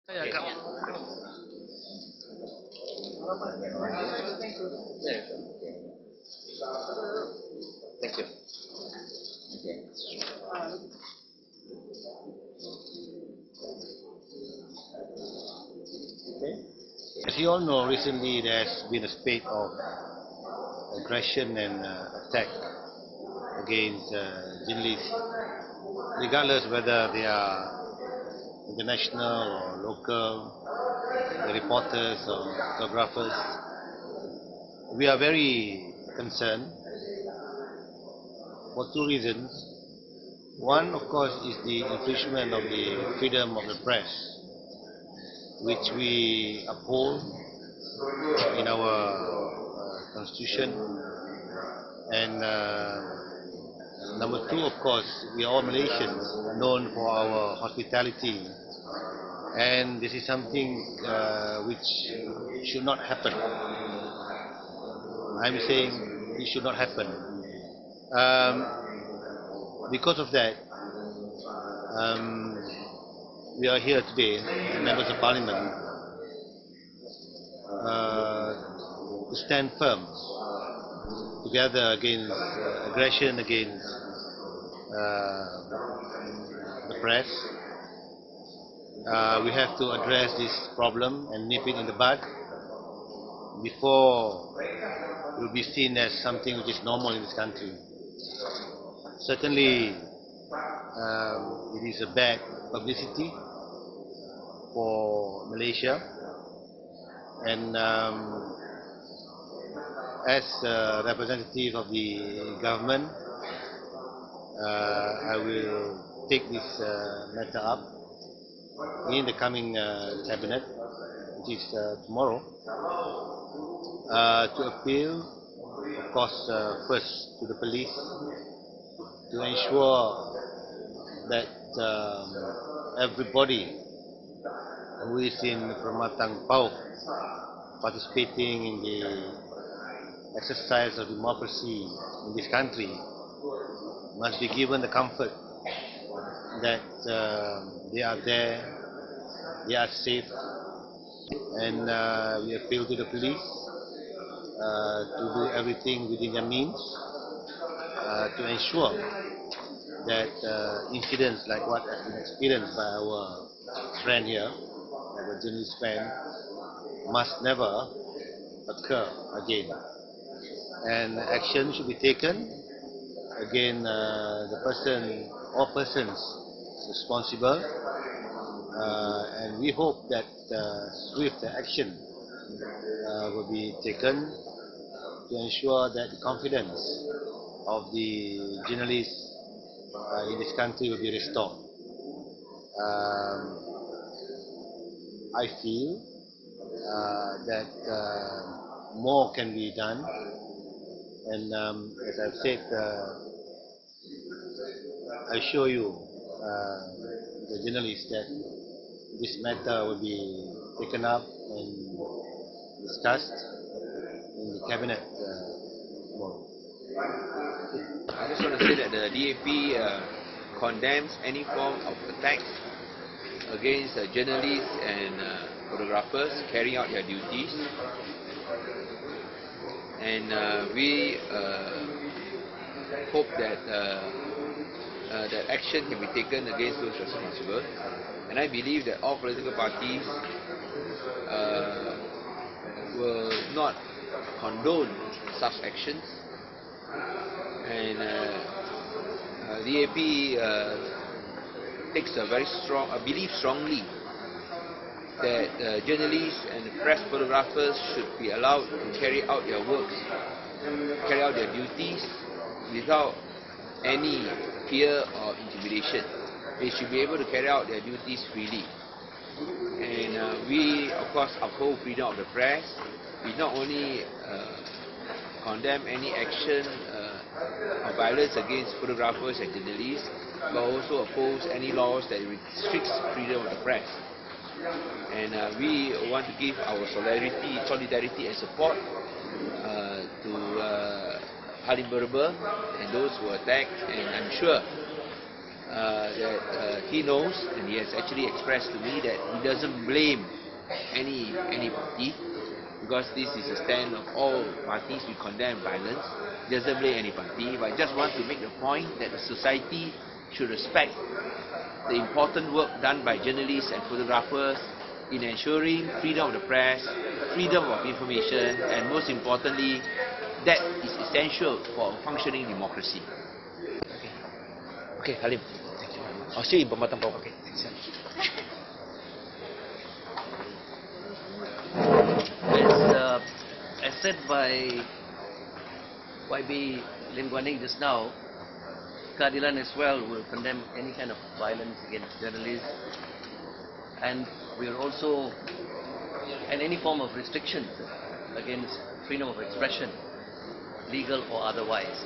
Okay. Thank you. As you all know, recently there has been a spate of aggression and attack against journalists, regardless whether they are international or local, the reporters or photographers. We are very concerned for two reasons. One, of course, is the infringement of the freedom of the press, which we uphold in our constitution. And number two, of course, we are all Malaysians, known for our hospitality, and this is something which should not happen. I'm saying it should not happen. Because of that, we are here today, members of Parliament, to stand firm together against aggression against the press. We have to address this problem and nip it in the bud before it will be seen as something which is normal in this country. Certainly, it is a bad publicity for Malaysia, and as a representative of the government, I will take this matter up in the coming cabinet, which is tomorrow, to appeal, of course, first to the police to ensure that everybody who is in Permatang Pauh participating in the exercise of democracy in this country must be given the comfort that they are there, they are safe, and we appeal to the police to do everything within their means to ensure that incidents like what has been experienced by our friend here, our journalist friend, must never occur again. And action should be taken against the person or persons responsible, and we hope that swift action will be taken to ensure that the confidence of the journalists in this country will be restored. I feel that more can be done, and as I've said, I assure you, the journalists, that this matter will be taken up and discussed in the cabinet tomorrow. I just want to say that the DAP condemns any form of attack against journalists and photographers carrying out their duties, and we hope that that action can be taken against those responsible. And I believe that all political parties will not condone such actions, and DAP takes a very strong, believes strongly that journalists and press photographers should be allowed to carry out their works, carry out their duties without any fear or intimidation. They should be able to carry out their duties freely. And we, of course, uphold freedom of the press. We not only condemn any action of violence against photographers and journalists, but also oppose any laws that restricts freedom of the press. And we want to give our solidarity and support to Halim Berbar and those who attacked, and I'm sure that he knows, and he has actually expressed to me that he doesn't blame any party, because this is a stand of all parties. We condemn violence. He doesn't blame any party, but I just want to make the point that the society should respect the important work done by journalists and photographers in ensuring freedom of the press, freedom of information, and most importantly, that is essential for a functioning democracy. Okay, Halim. Thank you. I'll see you in Permatang Pauh. Okay, thanks. As said by YB Lim Guan Eng just now, Keadilan as well will condemn any kind of violence against journalists, and will also, and any form of restrictions against freedom of expression, legal or otherwise.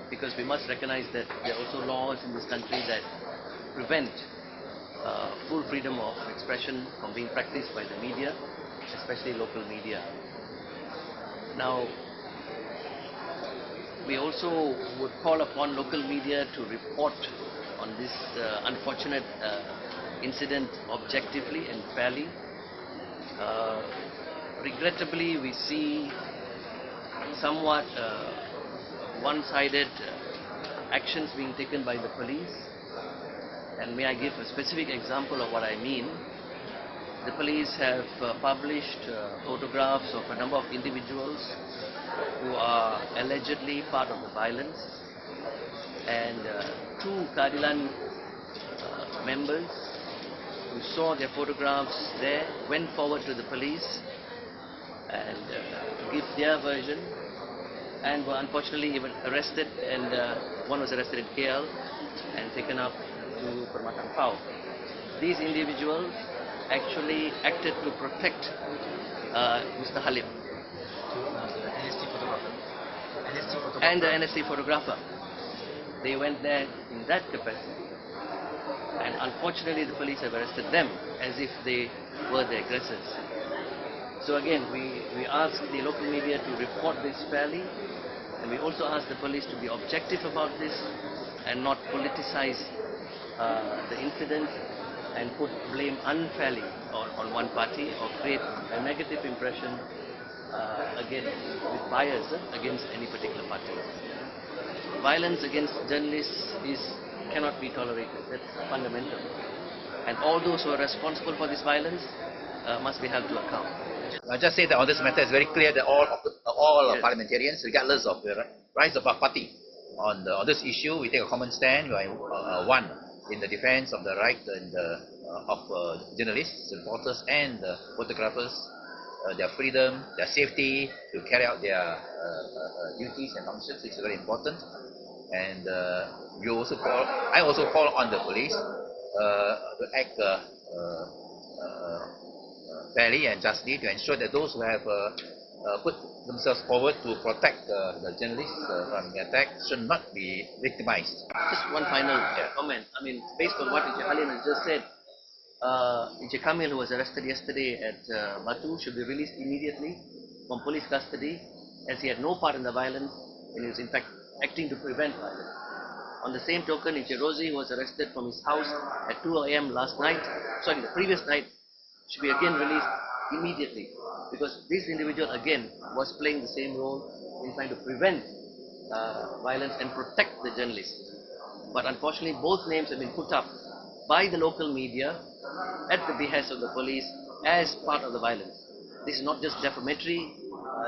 Because we must recognize that there are also laws in this country that prevent full freedom of expression from being practiced by the media, especially local media. Now, we also would call upon local media to report on this unfortunate incident objectively and fairly. Regrettably, we see somewhat one-sided actions being taken by the police. And may I give a specific example of what I mean? The police have published photographs of a number of individuals who are allegedly part of the violence, and two Keadilan members who saw their photographs there went forward to the police and to give their version, and were unfortunately even arrested, and one was arrested in KL and taken up to Permatang Pauh. These individuals actually acted to protect Mr. Halim and the NSC photographer. They went there in that capacity, and unfortunately the police have arrested them as if they were the aggressors. So again, we ask the local media to report this fairly, and we also ask the police to be objective about this and not politicize the incident and put blame unfairly on one party, or create a negative impression again with bias against any particular party. Violence against journalists cannot be tolerated. That's fundamental. And all those who are responsible for this violence must be held to account. I just say that on this matter, it's very clear that all Yes. parliamentarians, regardless of the rise of our party, on this issue, we take a common stand. We are one in the defense of the right of journalists, reporters, and photographers, their freedom, their safety to carry out their duties and functions. It's very important. And I also call on the police to act fairly and justly, to ensure that those who have put themselves forward to protect the journalists from the attack should not be victimized. Just one final comment. I mean, based on what Encik Halim has just said, Encik Kamil, who was arrested yesterday at Batu, should be released immediately from police custody, as he had no part in the violence and he was in fact acting to prevent violence. On the same token, Encik Rosie, who was arrested from his house at 2 AM the previous night, should be again released immediately, because this individual again was playing the same role in trying to prevent violence and protect the journalists. But unfortunately, both names have been put up by the local media at the behest of the police as part of the violence. This is not just defamatory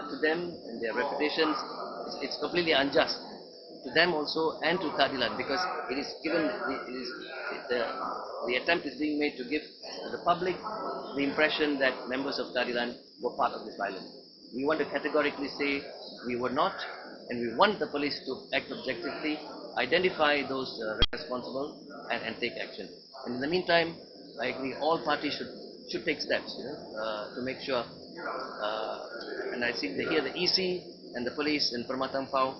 to them and their reputations, it's completely unjust to them also and to Keadilan, because it is given the attempt is being made to give the public the impression that members of Keadilan were part of this violence. We want to categorically say we were not, and we want the police to act objectively, identify those responsible, and take action. And in the meantime, I agree, all parties should take steps, to make sure. And I think here the EC and the police in Permatang Pauh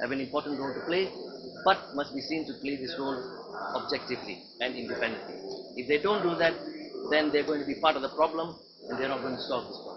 have an important role to play, but must be seen to play this role objectively and independently. If they don't do that, then they're going to be part of the problem, and they're not going to solve this problem.